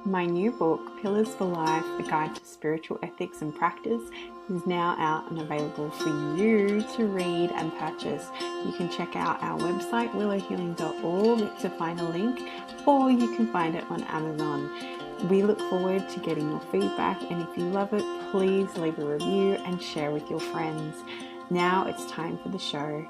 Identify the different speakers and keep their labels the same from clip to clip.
Speaker 1: My new book, Pillars for Life, A Guide to Spiritual Ethics and Practice, is now out and available for you to read and purchase. You can check out our website, willowhealing.org, to find a link, or you can find it on Amazon. We look forward to getting your feedback, and if you love it, please leave a review and share with your friends. Now it's time for the show.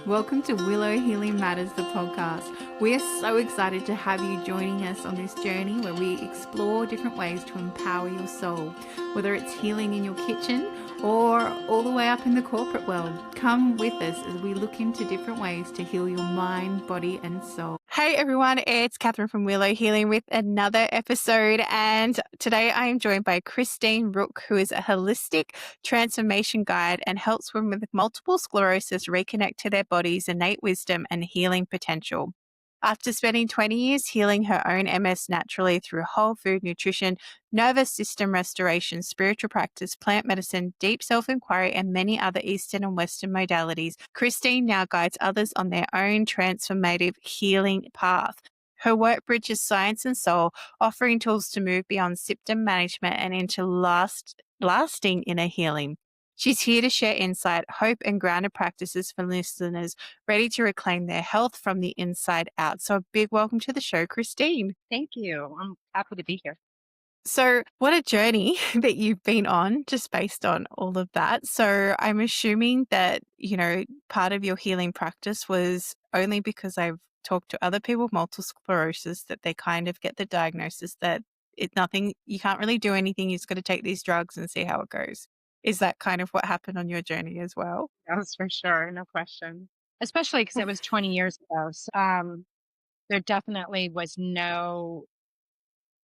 Speaker 1: Welcome to Willow Healing Matters, the podcast. We are so excited to have you joining us on this journey where we explore different ways to empower your soul, whether it's healing in your kitchen or all the way up in the corporate world. Come with us as we look into different ways to heal your mind, body, and soul. Hey everyone, it's Catherine from Willow Healing with another episode, and today I am joined by Christine Ruch, who is a holistic transformation guide and helps women with multiple sclerosis reconnect to their body's innate wisdom and healing potential. After spending 20 years healing her own MS naturally through whole food nutrition, nervous system restoration, spiritual practice, plant medicine, deep self-inquiry, and many other Eastern and Western modalities, Christine now guides others on their own transformative healing path. Her work bridges science and soul, offering tools to move beyond symptom management and into lasting inner healing. She's here to share insight, hope, and grounded practices for listeners ready to reclaim their health from the inside out. So a big welcome to the show, Christine.
Speaker 2: Thank you. I'm happy to be here.
Speaker 1: So what a journey that you've been on just based on all of that. So I'm assuming that, part of your healing practice was only because I've talked to other people with multiple sclerosis that they kind of get the diagnosis that it's nothing, you can't really do anything. You just got to take these drugs and see how it goes. Is that kind of what happened on your journey as well?
Speaker 2: That's for sure. No question. Especially because it was 20 years ago. So, there definitely was no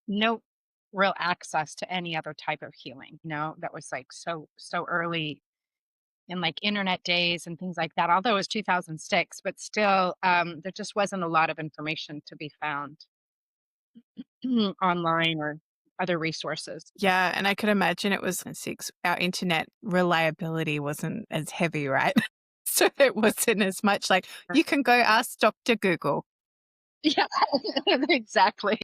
Speaker 2: real access to any other type of healing, that was like so early in like internet days and things like that. Although it was 2006, but still, there just wasn't a lot of information to be found online or other resources.
Speaker 1: Yeah, and I could imagine it was six. Our internet reliability wasn't as heavy, right? So it wasn't as much like you can go ask Dr. Google.
Speaker 2: Yeah, exactly.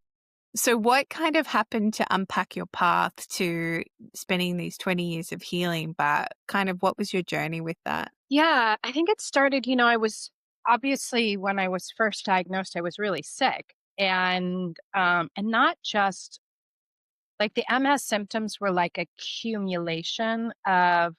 Speaker 1: So what kind of happened to unpack your path to spending these 20 years of healing, but kind of what was your journey with that?
Speaker 2: Yeah, I think it started, I was obviously when I was first diagnosed, I was really sick. And not just like the MS symptoms were like accumulation of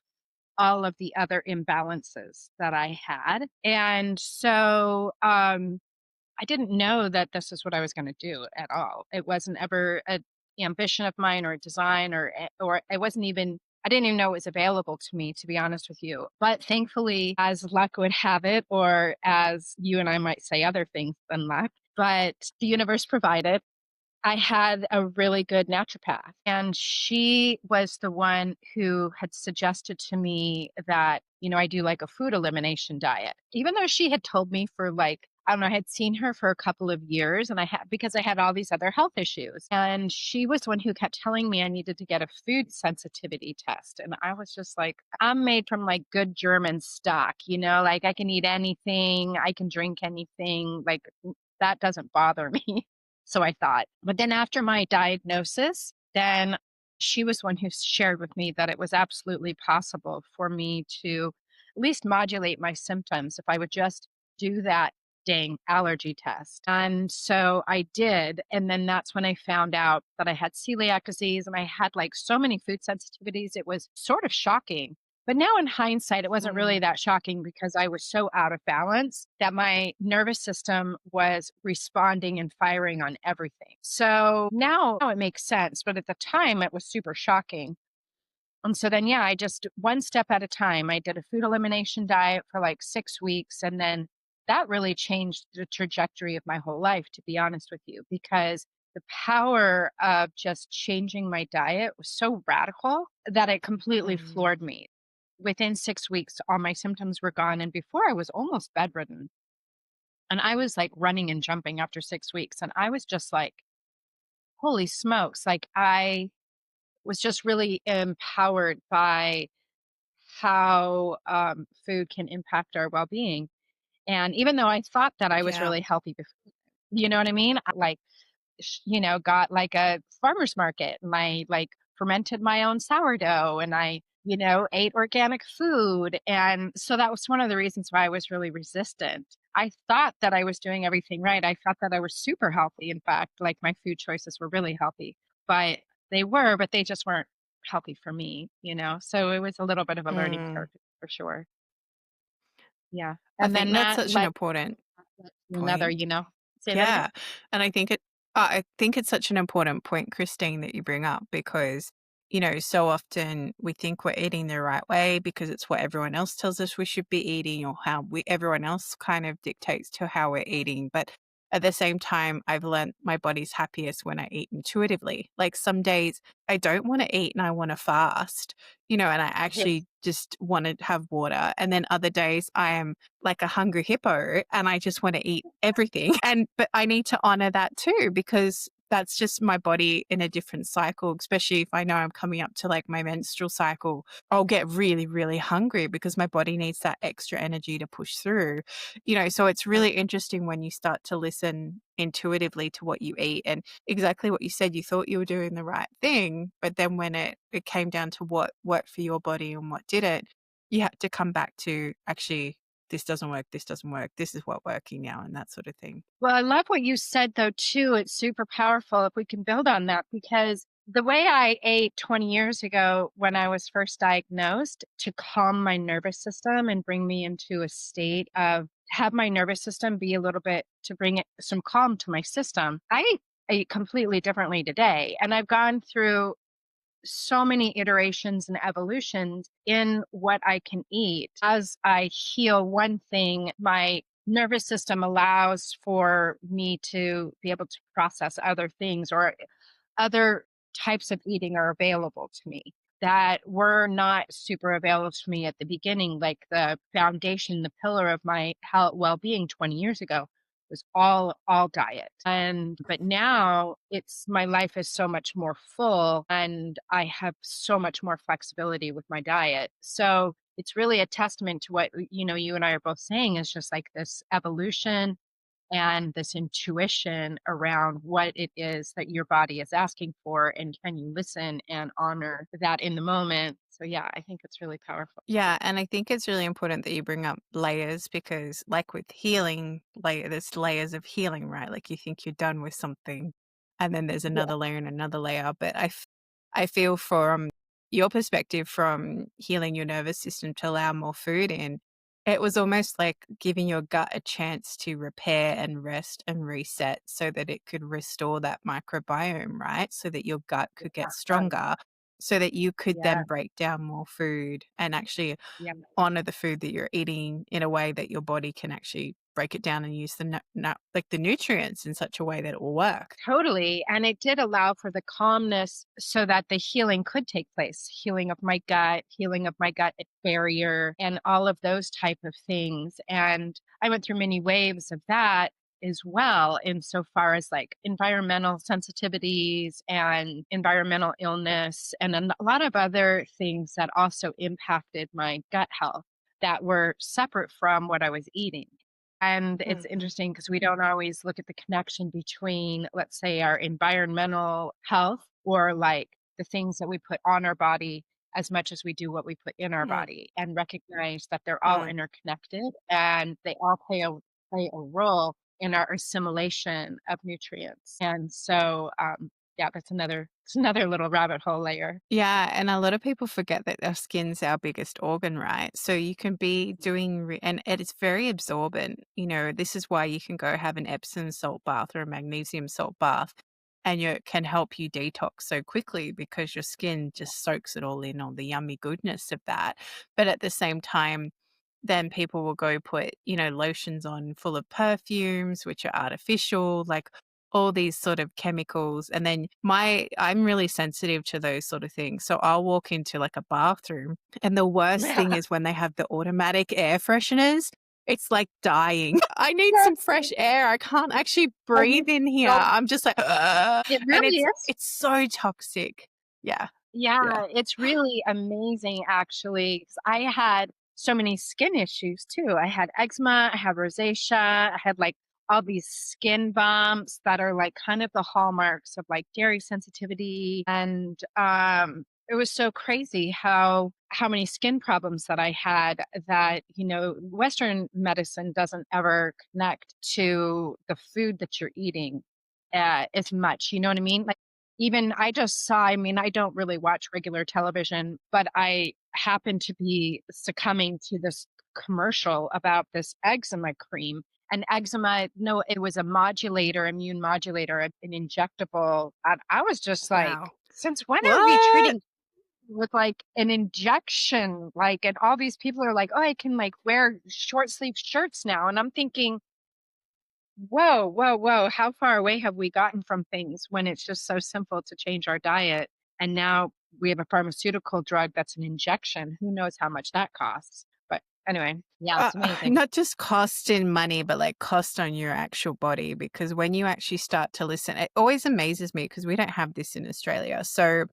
Speaker 2: all of the other imbalances that I had. And so I didn't know that this is what I was going to do at all. It wasn't ever an ambition of mine or a design or it wasn't even I didn't even know it was available to me, to be honest with you. But thankfully, as luck would have it, or as you and I might say other things than luck, but the universe provided. I had a really good naturopath, and she was the one who had suggested to me that, I do like a food elimination diet. Even though she had told me for like, I don't know, I had seen her for a couple of years and because I had all these other health issues. And she was the one who kept telling me I needed to get a food sensitivity test. And I was just like, I'm made from like good German stock, like I can eat anything, I can drink anything, like that doesn't bother me. So I thought. But then after my diagnosis, then she was one who shared with me that it was absolutely possible for me to at least modulate my symptoms if I would just do that dang allergy test. And so I did. And then that's when I found out that I had celiac disease and I had like so many food sensitivities. It was sort of shocking. But now in hindsight, it wasn't really that shocking because I was so out of balance that my nervous system was responding and firing on everything. So now it makes sense. But at the time, it was super shocking. And so then, yeah, I just one step at a time. I did a food elimination diet for like 6 weeks. And then that really changed the trajectory of my whole life, to be honest with you, because the power of just changing my diet was so radical that it completely floored me. Within 6 weeks, all my symptoms were gone. And before I was almost bedridden. And I was like running and jumping after 6 weeks. And I was just like, holy smokes. Like I was just really empowered by how food can impact our well being. And even though I thought that I was
Speaker 1: Yeah.
Speaker 2: really healthy before, You know what I mean? I like, got like a farmer's market and I like fermented my own sourdough and I, ate organic food. And so that was one of the reasons why I was really resistant. I thought that I was doing everything right. I thought that I was super healthy. In fact, like my food choices were really healthy, but but they just weren't healthy for me, So it was a little bit of a learning
Speaker 1: Mm.
Speaker 2: curve for sure. Yeah.
Speaker 1: I
Speaker 2: And
Speaker 1: think
Speaker 2: then
Speaker 1: that's
Speaker 2: that
Speaker 1: such an
Speaker 2: led
Speaker 1: important
Speaker 2: to another,
Speaker 1: point.
Speaker 2: say that again?
Speaker 1: Yeah, and I think it's such an important point, Christine, that you bring up because, so often we think we're eating the right way because it's what everyone else tells us we should be eating or how everyone else kind of dictates to how we're eating. But at the same time, I've learned my body's happiest when I eat intuitively. Like some days I don't want to eat and I want to fast, and I
Speaker 2: Yes.
Speaker 1: actually just want to have water. And then other days I am like a hungry hippo and I just want to eat everything. But I need to honor that too because that's just my body in a different cycle, especially if I know I'm coming up to like my menstrual cycle. I'll get really, really hungry because my body needs that extra energy to push through. So it's really interesting when you start to listen intuitively to what you eat and exactly what you said. You thought you were doing the right thing, but then when it came down to what worked for your body and what didn't, you had to come back to actually this doesn't work, this doesn't work, this is what working now, and that sort of thing.
Speaker 2: Well, I love what you said though too. It's super powerful if we can build on that because the way I ate 20 years ago when I was first diagnosed to calm my nervous system and bring me into a state of have my nervous system be a little bit to bring it some calm to my system. I eat completely differently today. And I've gone through so many iterations and evolutions in what I can eat. As I heal one thing, my nervous system allows for me to be able to process other things or other types of eating are available to me that were not super available to me at the beginning, like the foundation, the pillar of my health well-being 20 years ago was all diet. And but now it's my life is so much more full and I have so much more flexibility with my diet. So it's really a testament to what you and I are both saying is just like this evolution and this intuition around what it is that your body is asking for and can you listen and honor that in the moment. So yeah, I think it's really powerful.
Speaker 1: Yeah, and I think it's really important that you bring up layers because, like with healing, there's layers of healing, right? Like you think you're done with something, and then there's
Speaker 2: Yeah,
Speaker 1: another layer and another layer. But I feel from your perspective, from healing your nervous system to allow more food in, it was almost like giving your gut a chance to repair and rest and reset so that it could restore that microbiome, right? So that your gut could get
Speaker 2: yeah,
Speaker 1: stronger so that you could
Speaker 2: yeah,
Speaker 1: then break down more food and actually
Speaker 2: yeah.
Speaker 1: honor the food that you're eating in a way that your body can actually break it down and use like the nutrients in such a way that it will work.
Speaker 2: Totally. And it did allow for the calmness so that the healing could take place, healing of my gut barrier, and all of those type of things. And I went through many waves of that as well, insofar as like environmental sensitivities and environmental illness, and then a lot of other things that also impacted my gut health that were separate from what I was eating. And it's
Speaker 1: Mhm.
Speaker 2: interesting because we don't always look at the connection between, let's say, our environmental health or like the things that we put on our body as much as we do what we put in our
Speaker 1: Mm,
Speaker 2: body and recognize that they're all
Speaker 1: mm.
Speaker 2: interconnected and they all play a role in our assimilation of nutrients. And so, yeah, it's another little rabbit hole layer.
Speaker 1: Yeah, and a lot of people forget that our skin's our biggest organ, right? So you can be doing, and it is very absorbent. This is why you can go have an Epsom salt bath or a magnesium salt bath, and it can help you detox so quickly because your skin just soaks it all in, all the yummy goodness of that. But at the same time, then people will go put, lotions on full of perfumes, which are artificial, like all these sort of chemicals. And then I'm really sensitive to those sort of things. So I'll walk into like a bathroom and the worst thing is when they have the automatic air fresheners. It's like dying. I need
Speaker 2: Yeah.
Speaker 1: some fresh air. I can't actually
Speaker 2: I mean,
Speaker 1: breathe in here.
Speaker 2: so
Speaker 1: I'm just like, "Ugh,"
Speaker 2: it
Speaker 1: and
Speaker 2: really is.
Speaker 1: it's so toxic. Yeah. Yeah.
Speaker 2: Yeah, it's really amazing actually, 'cause I had so many skin issues too. I had eczema, I had rosacea, I had like all these skin bumps that are like kind of the hallmarks of like dairy sensitivity. And it was so crazy how many skin problems that I had that, Western medicine doesn't ever connect to the food that you're eating as much. You know what I mean? Like, even I just saw, I mean, I don't really watch regular television, but I happened to be succumbing to this commercial about this eczema cream. And eczema, no, it was a modulator, immune modulator, an injectable. And I was just like,
Speaker 1: Wow.
Speaker 2: since when are we
Speaker 1: What?
Speaker 2: treating with like an injection? Like, and all these people are like, oh, I can like wear short sleeve shirts now. And I'm thinking, whoa, whoa, whoa, how far away have we gotten from things when it's just so simple to change our diet? And now we have a pharmaceutical drug that's an injection. Who knows how much that costs? But anyway, yeah, it's amazing.
Speaker 1: Not just cost in money, but like cost on your actual body. Because when you actually start to listen, it always amazes me because we don't have this in Australia. So,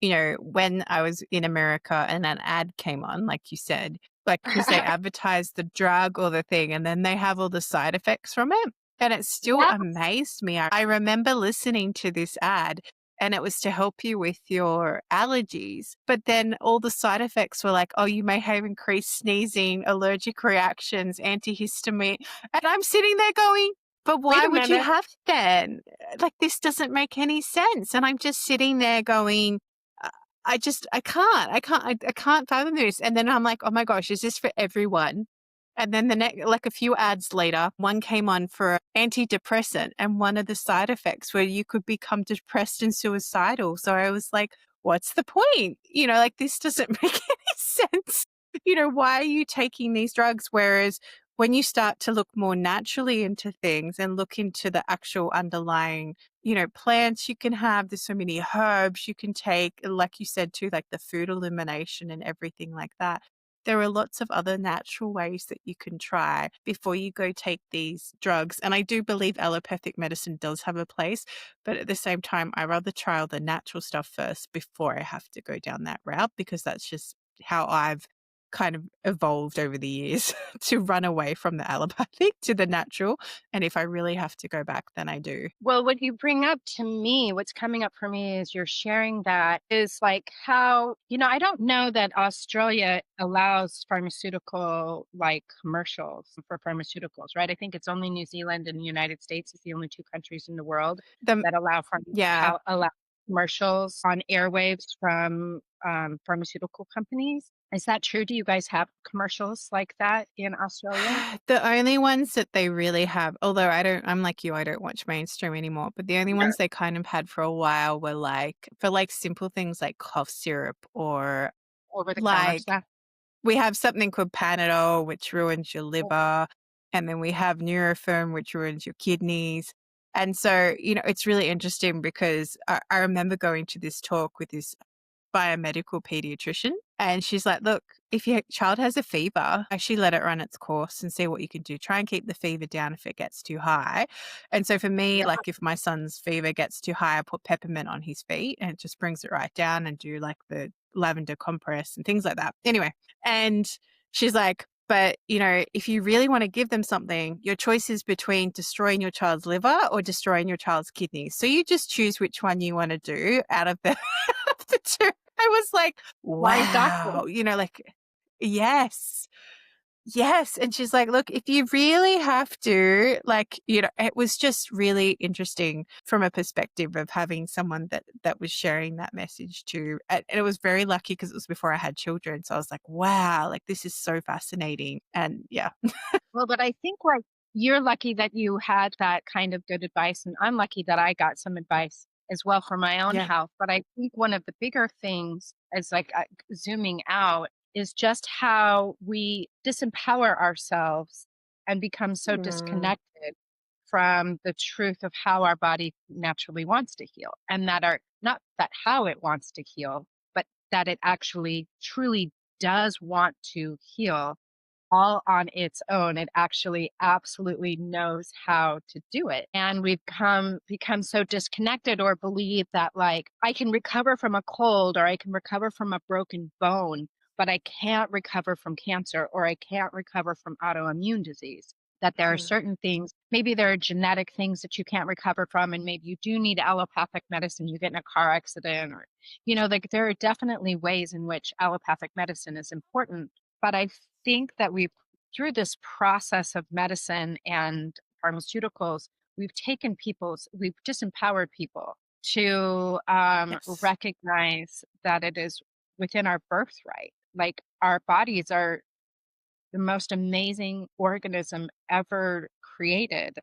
Speaker 1: when I was in America and an ad came on, like you said, like because they advertise the drug or the thing and then they have all the side effects from it. And it still
Speaker 2: Yeah,
Speaker 1: amazed me. I remember listening to this ad and it was to help you with your allergies. But then all the side effects were like, oh, you may have increased sneezing, allergic reactions, antihistamine. And I'm sitting there going, but
Speaker 2: wait
Speaker 1: why
Speaker 2: a
Speaker 1: would you
Speaker 2: minute.
Speaker 1: have then? Like, this doesn't make any sense. And I'm just sitting there going, uh, I can't fathom this. And then I'm like, oh my gosh, is this for everyone? And then like a few ads later, one came on for antidepressant, and one of the side effects where you could become depressed and suicidal. So I was like, what's the point? Like this doesn't make any sense. Why are you taking these drugs? Whereas when you start to look more naturally into things and look into the actual underlying, plants you can have, there's so many herbs you can take, like you said too, like the food elimination and everything like that. There are lots of other natural ways that you can try before you go take these drugs. And I do believe allopathic medicine does have a place, but at the same time, I rather trial the natural stuff first before I have to go down that route, because that's just how I've kind of evolved over the years to run away from the allopathic to the natural. And if I really have to go back, then I do.
Speaker 2: Well, what you bring up to me, what's coming up for me is you're sharing that is like how, I don't know that Australia allows pharmaceutical like commercials for pharmaceuticals, right? I think it's only New Zealand and the United States is the only two countries in the world
Speaker 1: The
Speaker 2: that
Speaker 1: Yeah.
Speaker 2: allow commercials on airwaves from pharmaceutical companies. Is that true? Do you guys have commercials like that in Australia?
Speaker 1: The only ones that they really have, although I'm like you, I don't watch mainstream anymore, but the only
Speaker 2: No.
Speaker 1: ones they kind of had for a while were like, for like simple things like cough syrup, or
Speaker 2: Over the counter
Speaker 1: like
Speaker 2: stuff?
Speaker 1: we have something called Panadol, which ruins your liver. And then we have Nurofen, which ruins your kidneys. And so, it's really interesting because I remember going to this talk with this biomedical pediatrician. And she's like, look, if your child has a fever, actually let it run its course and see what you can do. Try and keep the fever down if it gets too high. And so for me,
Speaker 2: Yeah.
Speaker 1: like if my son's fever gets too high, I put peppermint on his feet and it just brings it right down, and do like the lavender compress and things like that. Anyway, and she's like, but, if you really want to give them something, your choice is between destroying your child's liver or destroying your child's kidneys. So you just choose which one you want to do out of the, of the two. I was like,
Speaker 2: Wise doctor.
Speaker 1: wow, like, yes, yes. And she's like, look, if you really have to, like, it was just really interesting from a perspective of having someone that was sharing that message too. And it was very lucky because it was before I had children. So I was like, wow, like this is so fascinating. And yeah,
Speaker 2: Well, but I think like you're lucky that you had that kind of good advice, and I'm lucky that I got some advice as well for my own
Speaker 1: yeah.
Speaker 2: health. But I think one of the bigger things is like zooming out is just how we disempower ourselves and become so
Speaker 1: Mm,
Speaker 2: disconnected from the truth of how our body naturally wants to heal, and that our not that how it wants to heal, but that it actually truly does want to heal all on its own. It actually absolutely knows how to do it. And we've become so disconnected, or believe that like I can recover from a cold or I can recover from a broken bone, but I can't recover from cancer or I can't recover from autoimmune disease. that there are
Speaker 1: Mm.
Speaker 2: certain things, maybe there are genetic things that you can't recover from, and maybe you do need allopathic medicine, you get in a car accident, or, like there are definitely ways in which allopathic medicine is important. But I think that through this process of medicine and pharmaceuticals, we've just empowered people to
Speaker 1: Yes.
Speaker 2: recognize that it is within our birthright. Like our bodies are the most amazing organism ever created.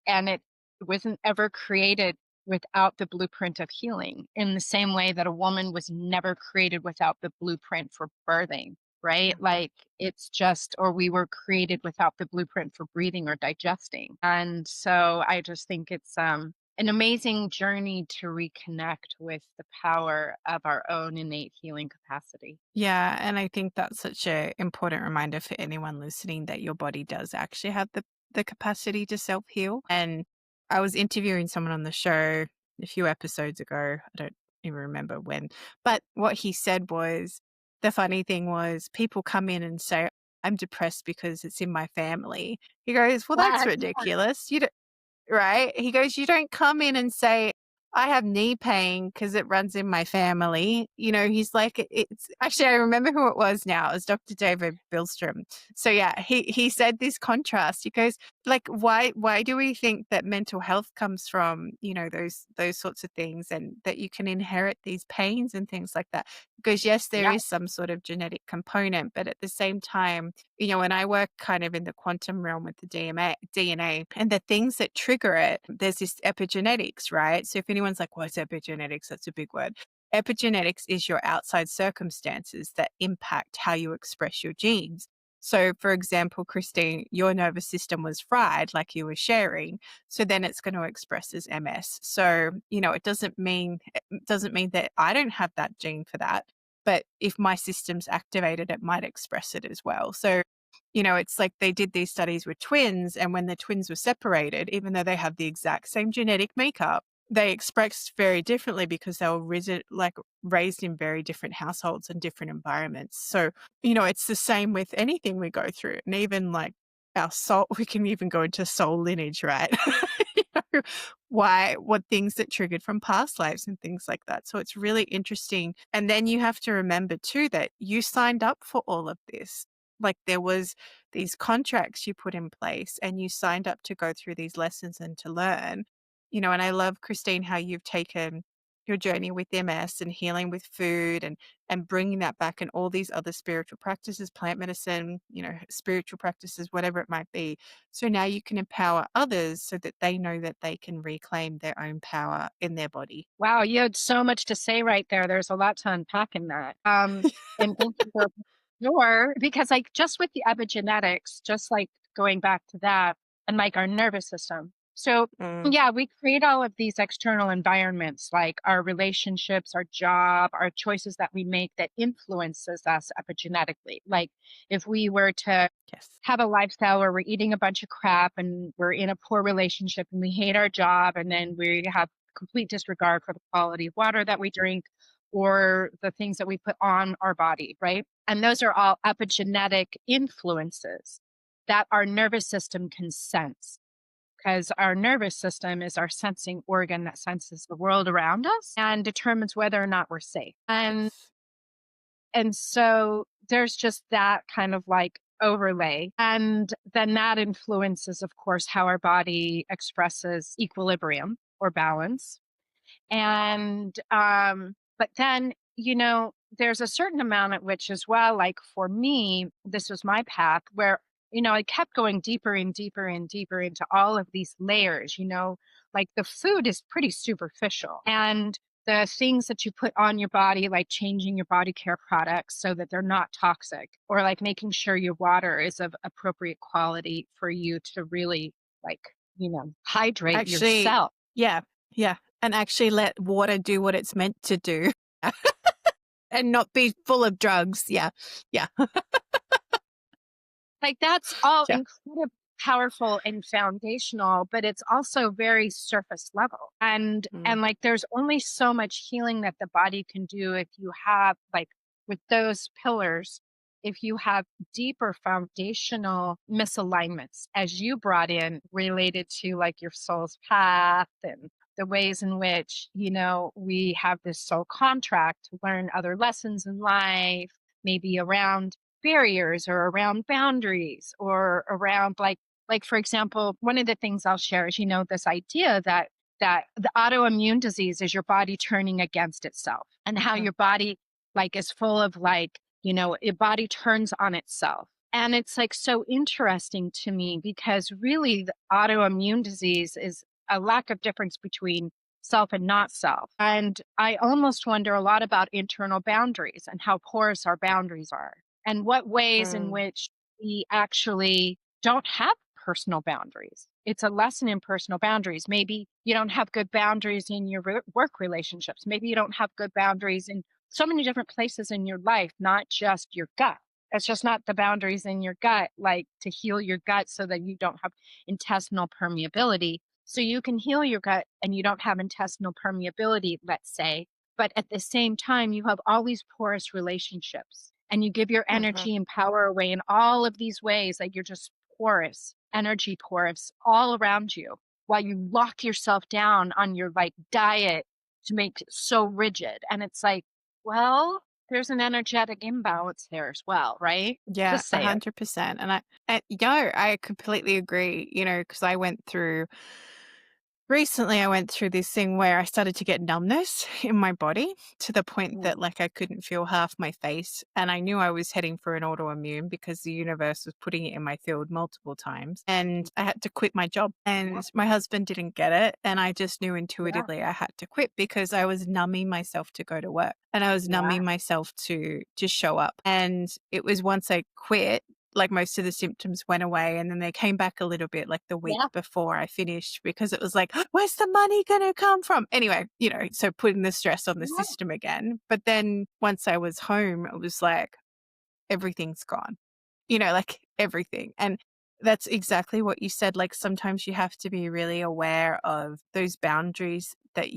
Speaker 2: And it wasn't ever created without the blueprint of healing, in the same way that a woman was never created without the blueprint for birthing, right?
Speaker 1: Mhm.
Speaker 2: Like it's just, or we were created without the blueprint for breathing or digesting. And so I just think it's an amazing journey to reconnect with the power of our own innate healing capacity.
Speaker 1: Yeah, and I think that's such a important reminder for anyone listening that your body does actually have the capacity to self-heal. And I was interviewing someone on the show a few episodes ago. I don't even remember when. But what he said was the funny thing was people come in and say, I'm depressed because it's in my family. He goes, well, that's
Speaker 2: Yes.
Speaker 1: ridiculous. You don't, right? He goes, "You don't come in and say, I have knee pain because it runs in my family." He's like, it's actually, I remember who it was now. It was Dr. David Bilstrom. So yeah, he said this contrast. He goes, like, why do we think that mental health comes from, those sorts of things, and that you can inherit these pains and things like that? Because yes, there
Speaker 2: Yeah.
Speaker 1: is some sort of genetic component, but at the same time, when I work kind of in the quantum realm with the DNA and the things that trigger it, there's this epigenetics, right? So if anyone's like, what's epigenetics? That's a big word. Epigenetics is your outside circumstances that impact how you express your genes. So, for example, Christine, your nervous system was fried, like you were sharing. So then it's going to express as MS. So, it doesn't mean that I don't have that gene for that. But if my system's activated, it might express it as well. So, it's like they did these studies with twins, and when the twins were separated, even though they have the exact same genetic makeup, they expressed very differently because they were raised in very different households and different environments. So, it's the same with anything we go through. And even like our soul, we can even go into soul lineage, right? You know, what things that triggered from past lives and things like that. So it's really interesting. And then you have to remember too that you signed up for all of this. Like there was these contracts you put in place and you signed up to go through these lessons and to learn. And I love, Christine, how you've taken your journey with MS and healing with food and bringing that back, and all these other spiritual practices, plant medicine, spiritual practices, whatever it might be. So now you can empower others so that they know that they can reclaim their own power in their body.
Speaker 2: Wow, you had so much to say right there. There's a lot to unpack in that. And thank you for sure, because like just with the epigenetics, just like going back to that, and like our nervous system. So
Speaker 1: Mm,
Speaker 2: yeah, we create all of these external environments, like our relationships, our job, our choices that we make that influences us epigenetically. Like if we were to
Speaker 1: yes.
Speaker 2: have a lifestyle where we're eating a bunch of crap and we're in a poor relationship and we hate our job, and then we have complete disregard for the quality of water that we drink or the things that we put on our body, right? And those are all epigenetic influences that our nervous system can sense, because our nervous system is our sensing organ that senses the world around us and determines whether or not we're safe.
Speaker 1: Yes.
Speaker 2: And so there's just that kind of like overlay. And then that influences, of course, how our body expresses equilibrium or balance. And but then, there's a certain amount at which as well, like for me, this was my path where, I kept going deeper and deeper and deeper into all of these layers, like the food is pretty superficial. And the things that you put on your body, like changing your body care products so that they're not toxic, or like making sure your water is of appropriate quality for you to really like, hydrate
Speaker 1: Actually,
Speaker 2: yourself.
Speaker 1: yeah, yeah. And actually let water do what it's meant to do and not be full of drugs. Yeah. Yeah.
Speaker 2: Like that's all
Speaker 1: Yeah.
Speaker 2: incredibly powerful and foundational, but it's also very surface level. And
Speaker 1: Mm,
Speaker 2: and like there's only so much healing that the body can do if you have like with those pillars, if you have deeper foundational misalignments, as you brought in, related to like your soul's path and the ways in which, we have this soul contract to learn other lessons in life, maybe around barriers or around boundaries or around like for example, one of the things I'll share is, this idea that the autoimmune disease is your body turning against itself, and how your body like is full of like, your body turns on itself. And it's like so interesting to me because really the autoimmune disease is a lack of difference between self and not self. And I almost wonder a lot about internal boundaries and how porous our boundaries are, and what ways in
Speaker 1: Mm.
Speaker 2: which we actually don't have personal boundaries. It's a lesson in personal boundaries. Maybe you don't have good boundaries in your work relationships. Maybe you don't have good boundaries in so many different places in your life, not just your gut. It's just not the boundaries in your gut, like to heal your gut so that you don't have intestinal permeability. So you can heal your gut and you don't have intestinal permeability, let's say, but at the same time, you have all these porous relationships and you give your
Speaker 1: Mhm.
Speaker 2: energy and power away in all of these ways that you're just porous, energy porous all around you, while you lock yourself down on your like diet to make it so rigid. And it's like, well, there's an energetic imbalance there as well, right?
Speaker 1: Yeah,
Speaker 2: Just say it.
Speaker 1: 100%. I completely agree, because recently I went through this thing where I started to get numbness in my body to the point that
Speaker 2: Mm.
Speaker 1: like I couldn't feel half my face. And I knew I was heading for an autoimmune because the universe was putting it in my field multiple times. And I had to quit my job. And my husband didn't get it. And I just knew
Speaker 2: Yeah,
Speaker 1: intuitively I had to quit because I was numbing myself to go to work. And I was
Speaker 2: yeah,
Speaker 1: numbing myself to just show up. And it was once I quit, like most of the symptoms went away, and then they came back a little bit like the week
Speaker 2: yeah.
Speaker 1: before I finished because it was like, where's the money going to come from? Anyway, so putting the stress on the
Speaker 2: Yeah.
Speaker 1: system again. But then once I was home, it was like everything's gone, like everything. And that's exactly what you said. Like sometimes you have to be really aware of those boundaries that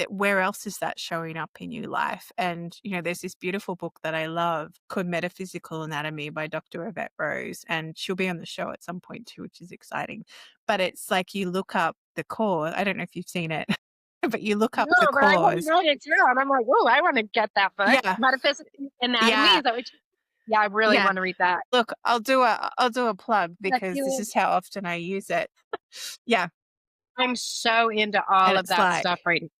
Speaker 1: where else is that showing up in your life. And, there's this beautiful book that I love called Metaphysical Anatomy by Dr. Yvette Rose, and she'll be on the show at some point too, which is exciting. But it's like you look up the cause. I don't know if you've seen it, but you look up
Speaker 2: No,
Speaker 1: the
Speaker 2: but I want to
Speaker 1: cause.
Speaker 2: write it down. I'm like, oh, I want to get that book.
Speaker 1: Yeah.
Speaker 2: Metaphysical Anatomy.
Speaker 1: Yeah.
Speaker 2: Is that what yeah, I really
Speaker 1: Yeah.
Speaker 2: want to read that.
Speaker 1: Look, I'll do a plug
Speaker 2: Yes,
Speaker 1: because this
Speaker 2: you.
Speaker 1: is how often I use it. Yeah,
Speaker 2: I'm so into all
Speaker 1: and
Speaker 2: of
Speaker 1: it's
Speaker 2: that stuff
Speaker 1: like
Speaker 2: right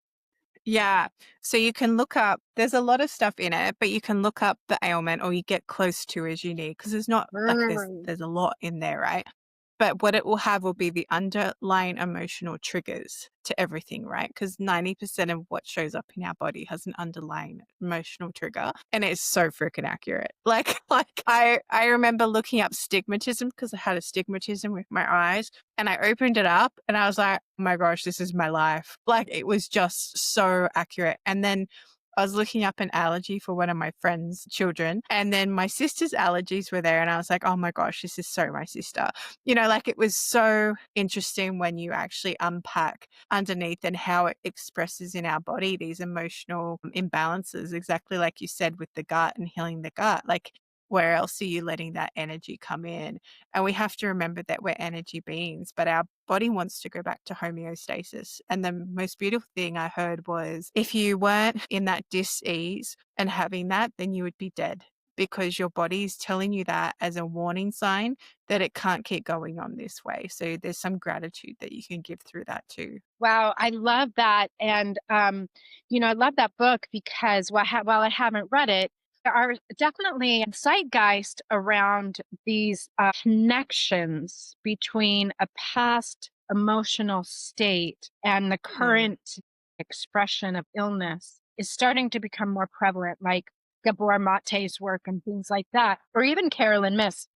Speaker 1: yeah. So you can look up there's a lot of stuff in it, but you can look up the ailment or you get close to as you need because there's not like there's
Speaker 2: now.
Speaker 1: there's a lot in there, right? But what it will have will be the underlying emotional triggers to everything, right? Because 90% of what shows up in our body has an underlying emotional trigger. And it's so freaking accurate. Like I remember looking up stigmatism because I had astigmatism with my eyes. And I opened it up and I was like, oh my gosh, this is my life. Like it was just so accurate. And then I was looking up an allergy for one of my friend's children. And then my sister's allergies were there. And I was like, oh my gosh, this is so my sister. Like it was so interesting when you actually unpack underneath and how it expresses in our body these emotional imbalances, exactly like you said with the gut and healing the gut. Like, where else are you letting that energy come in? And we have to remember that we're energy beings, but our body wants to go back to homeostasis. And the most beautiful thing I heard was if you weren't in that dis-ease and having that, then you would be dead because your body is telling you that as a warning sign that it can't keep going on this way. So there's some gratitude that you can give through that too.
Speaker 2: Wow, I love that. And, I love that book because while I haven't read it, there are definitely a zeitgeist around these connections between a past emotional state and the
Speaker 1: Mm,
Speaker 2: current expression of illness is starting to become more prevalent, like Gabor Mate's work and things like that, or even Carolyn Miss,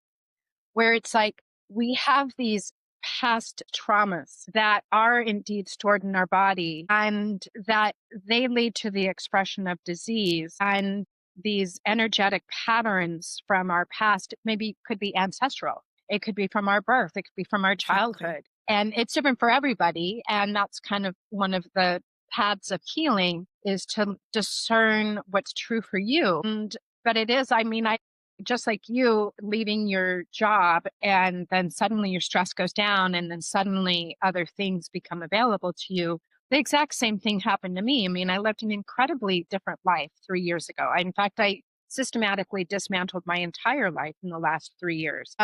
Speaker 2: where it's like we have these past traumas that are indeed stored in our body and that they lead to the expression of disease, and these energetic patterns from our past maybe could be ancestral, it could be from our birth, it could be from our
Speaker 1: exactly.
Speaker 2: childhood, and it's different for everybody. And that's kind of one of the paths of healing, is to discern what's true for you. And but it is, I mean, I just like you leaving your job and then suddenly your stress goes down and then suddenly other things become available to you. The exact same thing happened to me. I mean, I lived an incredibly different life 3 years ago. In fact, I systematically dismantled my entire life in the last 3 years.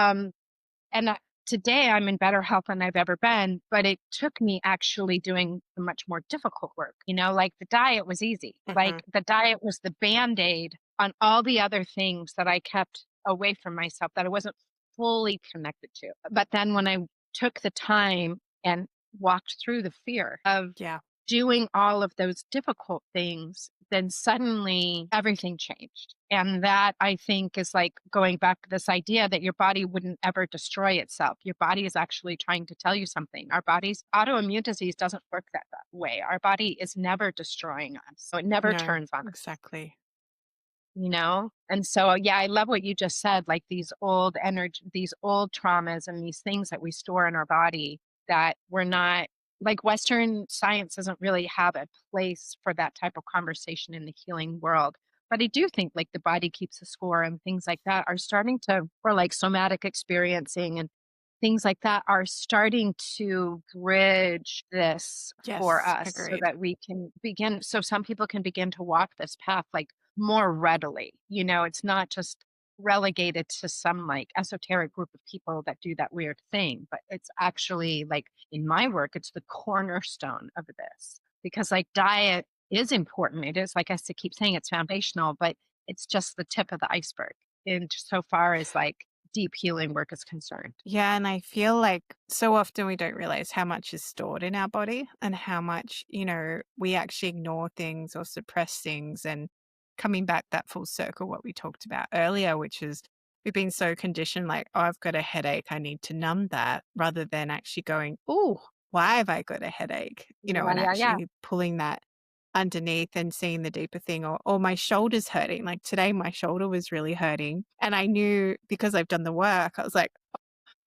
Speaker 2: And today I'm in better health than I've ever been, but it took me actually doing the much more difficult work. Like the diet was easy.
Speaker 1: Hmm.
Speaker 2: Like the diet was the band aid on all the other things that I kept away from myself that I wasn't fully connected to. But then when I took the time and walked through the fear of
Speaker 1: Yeah.
Speaker 2: doing all of those difficult things, then suddenly everything changed. And that I think is like going back to this idea that your body wouldn't ever destroy itself. Your body is actually trying to tell you something. Our body's autoimmune disease doesn't work that way. Our body is never destroying us. So it never
Speaker 1: No,
Speaker 2: turns on
Speaker 1: exactly.
Speaker 2: And so yeah, I love what you just said, like these old energy, these old traumas and these things that we store in our body that we're not, like Western science doesn't really have a place for that type of conversation in the healing world. But I do think like the body keeps a score and things like that are starting to, or like somatic experiencing and things like that are starting to bridge this for
Speaker 1: Yes,
Speaker 2: us so
Speaker 1: agreed.
Speaker 2: that we can begin, so some people can begin to walk this path like more readily. It's not just relegated to some like esoteric group of people that do that weird thing, but it's actually like in my work, it's the cornerstone of this because like diet is important. It is, like I said, keep saying it's foundational, but it's just the tip of the iceberg in so far as like deep healing work is concerned.
Speaker 1: Yeah, and I feel like so often we don't realize how much is stored in our body and how much, we actually ignore things or suppress things. And coming back that full circle, what we talked about earlier, which is we've been so conditioned like, oh, I've got a headache. I need to numb that rather than actually going, oh, why have I got a headache?
Speaker 2: Yeah,
Speaker 1: And
Speaker 2: yeah, yeah.
Speaker 1: actually pulling that underneath and seeing the deeper thing or my shoulder's hurting. Like today, my shoulder was really hurting. And I knew because I've done the work, I was like,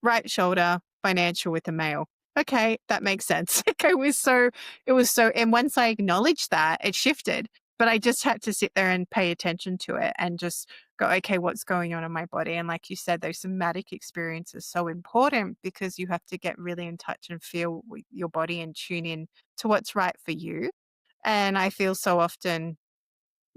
Speaker 1: right shoulder, financial with a male. Okay, that makes sense. Like it was so, and once I acknowledged that, it shifted. But I just had to sit there and pay attention to it and just go, okay, what's going on in my body? And like you said, those somatic experiences so important because you have to get really in touch and feel with your body and tune in to what's right for you. And I feel so often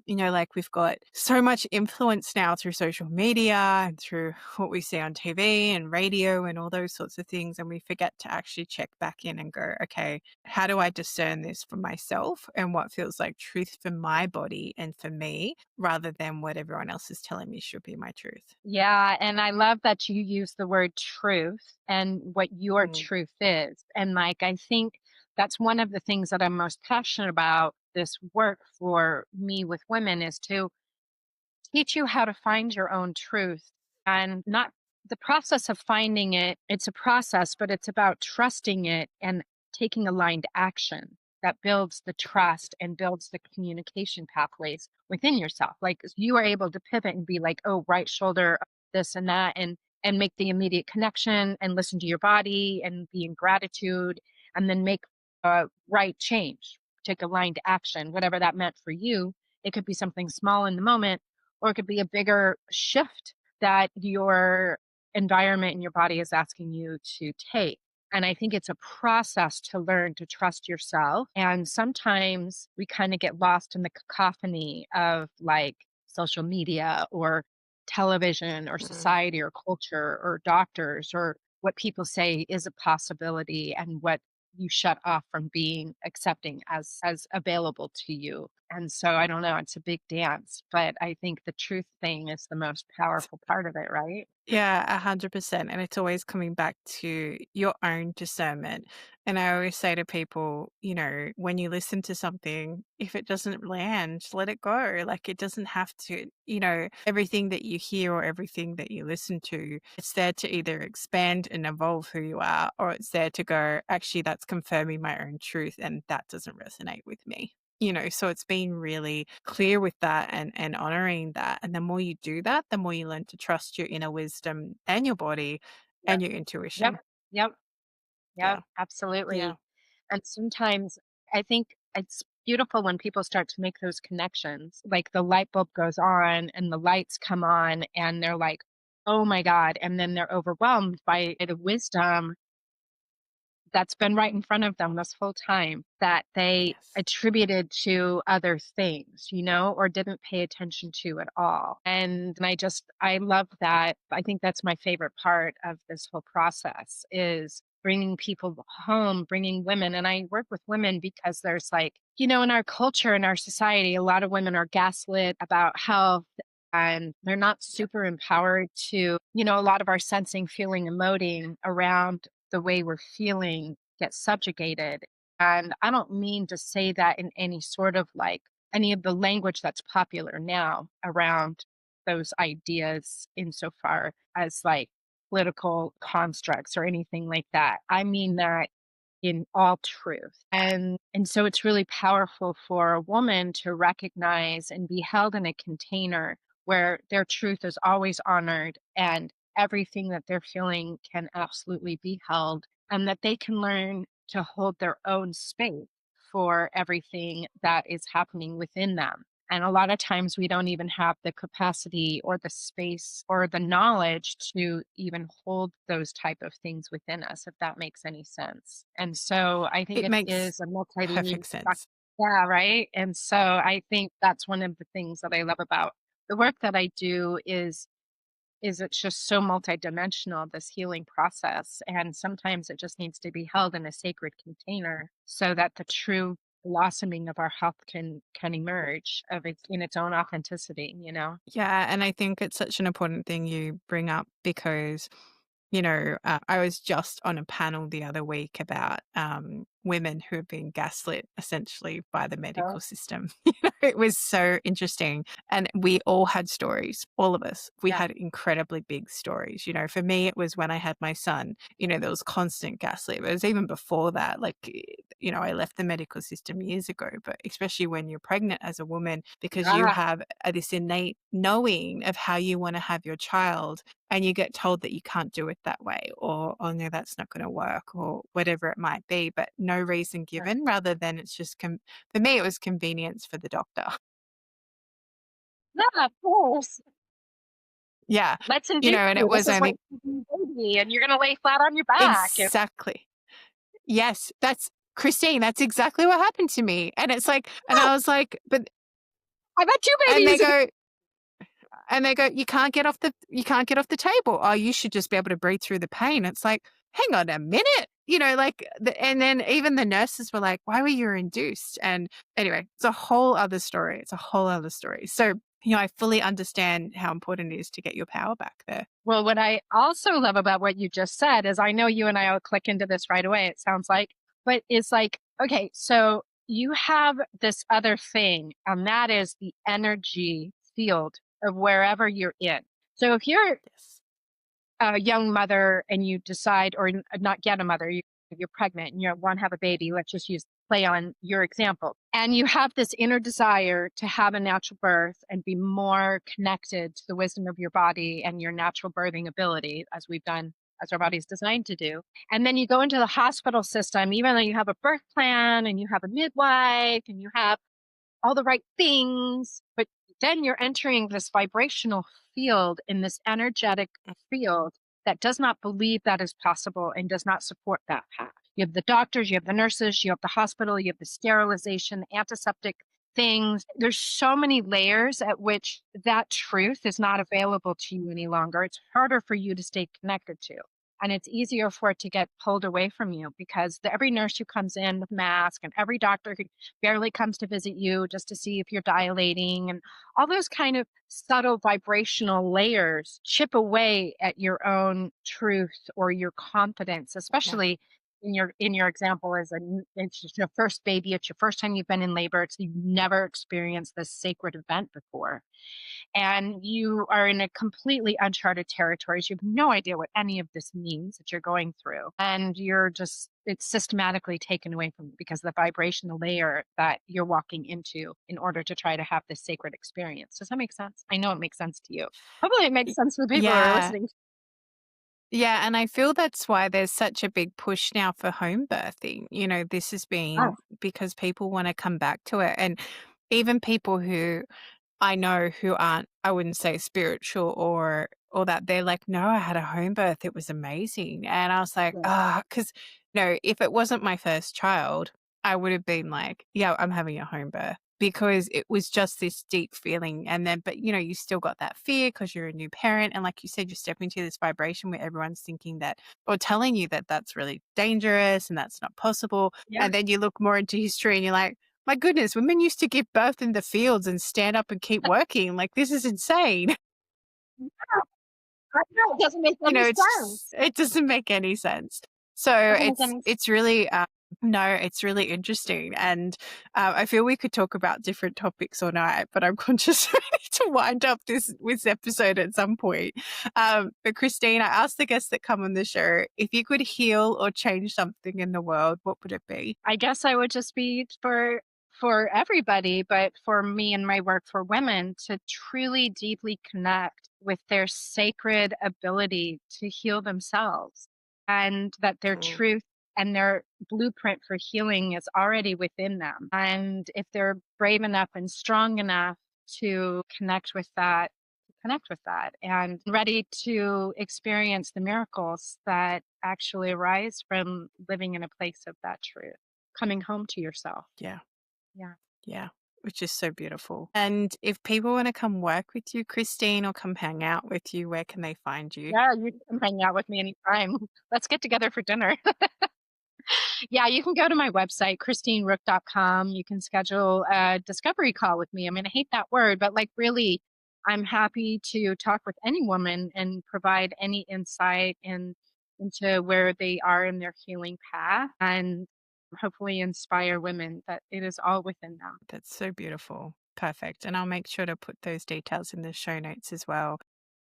Speaker 1: like we've got so much influence now through social media and through what we see on TV and radio and all those sorts of things. And we forget to actually check back in and go, okay, how do I discern this for myself and what feels like truth for my body and for me rather than what everyone else is telling me should be my truth?
Speaker 2: Yeah, and I love that you use the word truth and what your
Speaker 1: Mm.
Speaker 2: truth is. And like I think that's one of the things that I'm most passionate about this work for me with women is to teach you how to find your own truth and not the process of finding it. It's a process, but it's about trusting it and taking aligned action that builds the trust and builds the communication pathways within yourself. Like you are able to pivot and be like, oh, right shoulder, this and that, and make the immediate connection and listen to your body and be in gratitude and then make a right change, take aligned action, whatever that meant for you. It could be something small in the moment, or it could be a bigger shift that your environment and your body is asking you to take. And I think it's a process to learn to trust yourself. And sometimes we kind of get lost in the cacophony of like social media or television or
Speaker 1: Mm.
Speaker 2: society or culture or doctors or what people say is a possibility and what you shut off from being accepting as available to you. And so I don't know, it's a big dance, but I think the truth thing is the most powerful part of it, right?
Speaker 1: Yeah, 100%. And it's always coming back to your own discernment. And I always say to people, when you listen to something, if it doesn't land, let it go. Like it doesn't have to, everything that you hear or everything that you listen to, it's there to either expand and evolve who you are, or it's there to go, actually, that's confirming my own truth. And that doesn't resonate with me. So it's been really clear with that and honoring that. And the more you do that, the more you learn to trust your inner wisdom and your body
Speaker 2: Yep.
Speaker 1: and your
Speaker 2: Yep.
Speaker 1: intuition.
Speaker 2: Yep. Yep.
Speaker 1: Yeah. Yeah.
Speaker 2: Absolutely. And sometimes I think it's beautiful when people start to make those connections. Like the light bulb goes on and the lights come on and they're like, oh my God. And then they're overwhelmed by the wisdom that's been right in front of them this whole time that they
Speaker 1: Yes.
Speaker 2: attributed to other things, or didn't pay attention to at all. And I love that. I think that's my favorite part of this whole process is bringing people home, bringing women. And I work with women because there's like, in our culture, in our society, a lot of women are gaslit about health and they're not
Speaker 1: Yep.
Speaker 2: super empowered to, a lot of our sensing, feeling, emoting around the way we're feeling gets subjugated. And I don't mean to say that in any sort of like any of the language that's popular now around those ideas insofar as like political constructs or anything like that. I mean that in all truth. And so it's really powerful for a woman to recognize and be held in a container where their truth is always honored and everything that they're feeling can absolutely be held and that they can learn to hold their own space for everything that is happening within them. And a lot of times we don't even have the capacity or the space or the knowledge to even hold those type of things within us, if that makes any sense. And so I think
Speaker 1: It
Speaker 2: it
Speaker 1: makes
Speaker 2: is a multi-layered
Speaker 1: perfect sense.
Speaker 2: yeah, right. And so I think that's one of the things that I love about the work that I do is it's just so multidimensional, this healing process. And sometimes it just needs to be held in a sacred container so that the true blossoming of our health can emerge of its in its own authenticity.
Speaker 1: Yeah, and I think it's such an important thing you bring up because, I was just on a panel the other week about women who have been gaslit essentially by the
Speaker 2: Oh,
Speaker 1: medical system. It was so interesting. And we all had stories, all of us. We
Speaker 2: yeah.
Speaker 1: had incredibly big stories. For me, it was when I had my son, there was constant gaslit. But it was even before that. Like, I left the medical system years ago, but especially when you're pregnant as a woman, because you
Speaker 2: Yeah.
Speaker 1: have this innate knowing of how you want to have your child and you get told that you can't do it that way or oh no that's not going to work or whatever it might be but no reason
Speaker 2: Yeah.
Speaker 1: given rather than it's just for me it was convenience for the doctor.
Speaker 2: Yeah, of course.
Speaker 1: Yeah,
Speaker 2: Let's induce
Speaker 1: and
Speaker 2: you.
Speaker 1: it
Speaker 2: This
Speaker 1: was
Speaker 2: is what
Speaker 1: only
Speaker 2: you do, baby, and you're gonna lay flat on your back.
Speaker 1: exactly yes that's Christine, that's exactly what happened to me. And it's like and
Speaker 2: "Oh,
Speaker 1: I was like but
Speaker 2: I've had 2
Speaker 1: and they
Speaker 2: babies."
Speaker 1: go you can't get off the table. Oh, you should just be able to breathe through the pain. It's like, hang on a minute. And then even the nurses were like, why were you induced? And anyway, it's a whole other story. It's a whole other story. So, I fully understand how important it is to get your power back there.
Speaker 2: Well, what I also love about what you just said is I know you and I will click into this right away, it sounds like, but it's like, okay, so you have this other thing, and that is the energy field of wherever you're in. So if you're
Speaker 1: Yes.
Speaker 2: a young mother and you decide, or not yet a mother, you're pregnant and you want to have a baby, let's just use play on your example. And you have this inner desire to have a natural birth and be more connected to the wisdom of your body and your natural birthing ability, as our body's designed to do. And then you go into the hospital system, even though you have a birth plan and you have a midwife and you have all the right things, but then you're entering this vibrational field in this energetic field that does not believe that is possible and does not support that path. You have the doctors, you have the nurses, you have the hospital, you have the sterilization, antiseptic things. There's so many layers at which that truth is not available to you any longer. It's harder for you to stay connected to. And it's easier for it to get pulled away from you because every nurse who comes in with mask and every doctor who barely comes to visit you just to see if you're dilating and all those kind of subtle vibrational layers chip away at your own truth or your confidence,
Speaker 1: Yeah.
Speaker 2: especially in your example as it's just your first baby, it's your first time you've been in labor, it's you've never experienced this sacred event before, and you are in a completely uncharted territories. You have no idea what any of this means that you're going through. And it's systematically taken away from you because of the vibrational layer that you're walking into in order to try to have this sacred experience. Does that make sense? I know it makes sense to you. Hopefully it makes
Speaker 1: Y-
Speaker 2: sense to the people who are
Speaker 1: Yeah.
Speaker 2: listening.
Speaker 1: Yeah, and I feel that's why there's such a big push now for home birthing. This has been
Speaker 2: Us.
Speaker 1: because people want to come back to it. And even people who I know who aren't, I wouldn't say spiritual or that, they're like, "No, I had a home birth. It was amazing." And I was like,
Speaker 2: Yeah.
Speaker 1: "Ah," 'cause no, if it wasn't my first child, I would have been like, "Yeah, I'm having a home birth," because it was just this deep feeling. And then, but you still got that fear because you're a new parent. And like you said, you step into this vibration where everyone's thinking that or telling you that that's really dangerous and that's not possible.
Speaker 2: Yeah.
Speaker 1: And then you look more into history and you're like, my goodness, women used to give birth in the fields and stand up and keep working. Like, this is insane.
Speaker 2: I know, it doesn't make any sense.
Speaker 1: It doesn't make any sense. So
Speaker 2: Doesn't make any
Speaker 1: it's really, no, it's really interesting. And I feel we could talk about different topics all night, but I'm conscious we need to wind up this episode at some point. But Christine, I asked the guests that come on the show, if you could heal or change something in the world, what would it be?
Speaker 2: I guess I would just be for everybody, but for me and my work for women to truly deeply connect with their sacred ability to heal themselves and that their
Speaker 1: Mm.
Speaker 2: truth and their blueprint for healing is already within them. And if they're brave enough and strong enough to connect with that and ready to experience the miracles that actually arise from living in a place of that truth, coming home to yourself.
Speaker 1: Yeah.
Speaker 2: Yeah.
Speaker 1: Yeah, which is so beautiful. And if people want to come work with you, Christine, or come hang out with you, where can they find you?
Speaker 2: Yeah, you can come hang out with me anytime. Let's get together for dinner. Yeah, you can go to my website, christineruch.com. You can schedule a discovery call with me. I mean, I hate that word, but like really, I'm happy to talk with any woman and provide any insight into where they are in their healing path and hopefully inspire women that it is all within them.
Speaker 1: That's so beautiful. Perfect. And I'll make sure to put those details in the show notes as well.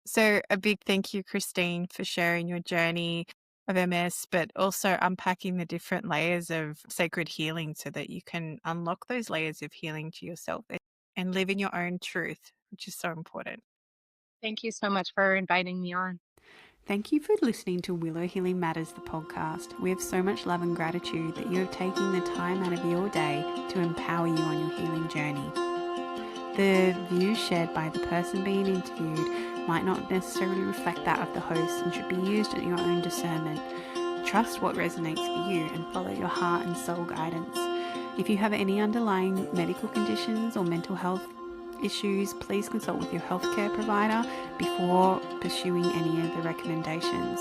Speaker 1: So, a big thank you, Christine, for sharing your journey of MS, but also unpacking the different layers of sacred healing so that you can unlock those layers of healing to yourself and live in your own truth, which is so important.
Speaker 2: Thank you so much for inviting me on.
Speaker 1: Thank you for listening to Willow Healing Matters, the podcast. We have so much love and gratitude that you have taken the time out of your day to empower you on your healing journey. The views shared by the person being interviewed might not necessarily reflect that of the host and should be used at your own discernment. Trust what resonates for you and follow your heart and soul guidance. If you have any underlying medical conditions or mental health issues, please consult with your healthcare provider before pursuing any of the recommendations.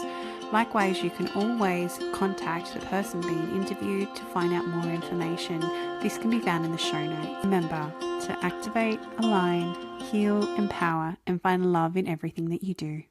Speaker 1: Likewise, you can always contact the person being interviewed to find out more information. This can be found in the show notes. Remember to activate, align, heal, empower, and find love in everything that you do.